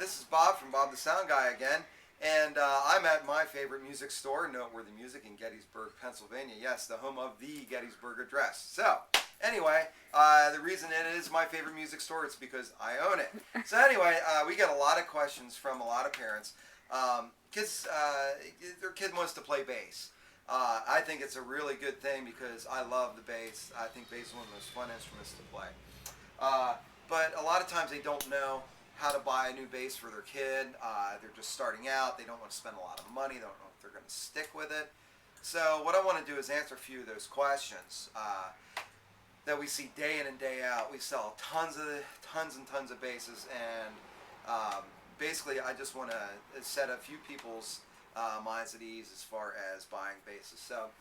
This is Bob from Bob the Sound Guy again, and I'm at my favorite music store, Noteworthy Music, in Gettysburg, Pennsylvania. Yes, the home of the Gettysburg Address. So, anyway, the reason it is my favorite music store is because I own it. So anyway, we get a lot of questions from a lot of parents. Kids, their kid wants to play bass. I think it's a really good thing because I love the bass. I think bass is one of the most fun instruments to play. But a lot of times they don't know how to buy a new bass for their kid. They're just starting out. They don't want to spend a lot of money. They don't know if they're going to stick with it. So what I want to do is answer a few of those questions that we see day in and day out. We sell tons and tons of basses, and basically I just want to set a few people's minds at ease as far as buying basses. So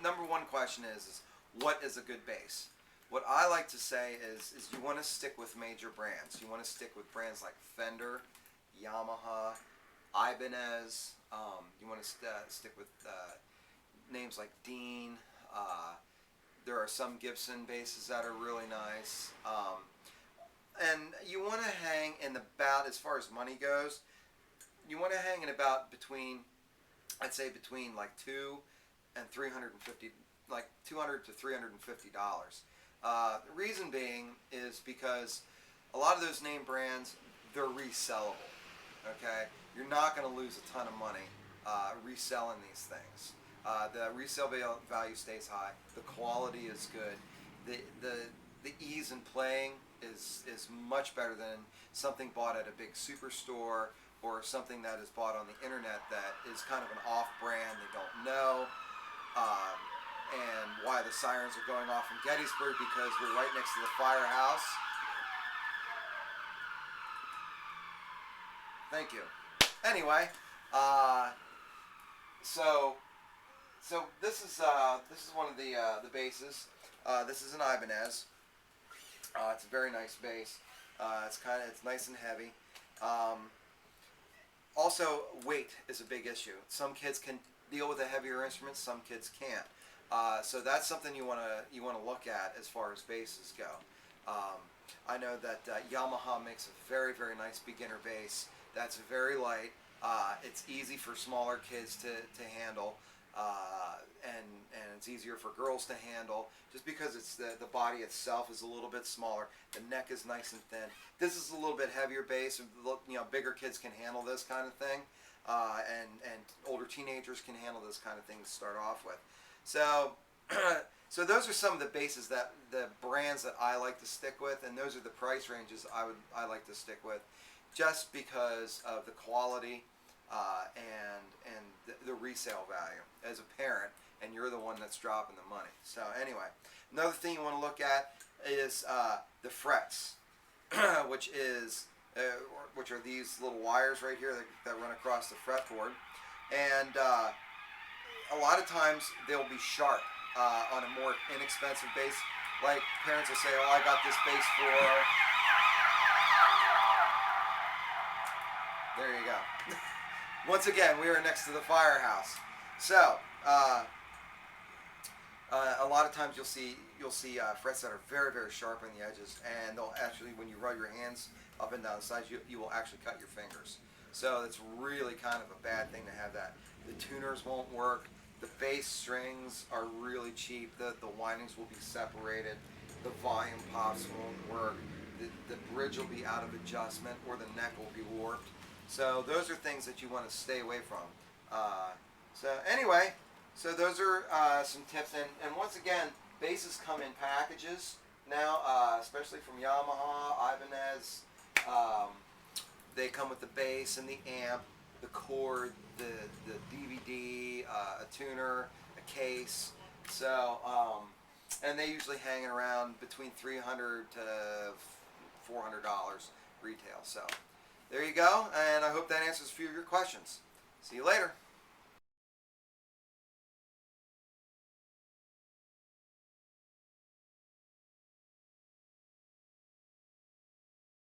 number one question is what is a good bass? What I like to say is you want to stick with major brands. You want to stick with brands like Fender, Yamaha, Ibanez. You want to stick with names like Dean. There are some Gibson basses that are really nice. And you want to hang in about, as far as money goes, you want to hang in about between, I'd say between like $200 and $350, like $200 to $350. The reason being is because a lot of those name brands, they're resellable. Okay, you're not going to lose a ton of money reselling these things. The resale value stays high. The quality is good. The ease in playing is much better than something bought at a big superstore or something that is bought on the internet that is kind of an off-brand. They don't know. And why the sirens are going off in Gettysburg, because we're right next to the firehouse. Thank you. Anyway, so this is one of the basses. This is an Ibanez. It's a very nice bass. It's nice and heavy. Also, weight is a big issue. Some kids can deal with a heavier instrument. Some kids can't. So that's something you want to look at as far as basses go. I know that Yamaha makes a very, very nice beginner bass that's very light. It's easy for smaller kids to handle, and it's easier for girls to handle just because it's the body itself is a little bit smaller. The neck is nice and thin. This is a little bit heavier bass. Bigger kids can handle this kind of thing, and older teenagers can handle this kind of thing to start off with. So, so those are some of the basses that the brands that I like to stick with, and those are the price ranges I like to stick with, just because of the quality and the resale value as a parent, and you're the one that's dropping the money. So anyway, another thing you want to look at is the frets, which are these little wires right here that run across the fretboard, and a lot of times they'll be sharp on a more inexpensive bass. Like parents will say, "Oh, I got this bass for." There you go. Once again, we are next to the firehouse. So a lot of times you'll see frets that are very, very sharp on the edges, and they'll actually, when you rub your hands up and down the sides, you will actually cut your fingers. So it's really kind of a bad thing to have that. The tuners won't work. The bass strings are really cheap. The windings will be separated. The volume pops won't work. The bridge will be out of adjustment, or the neck will be warped. So those are things that you want to stay away from. So anyway, so those are some tips. And once again, basses come in packages now, especially from Yamaha, Ibanez. They come with the bass and the amp, the cord, the DVD, a tuner, a case. So, and they usually hang around between $300 to $400 retail. So, there you go, and I hope that answers a few of your questions. See you later.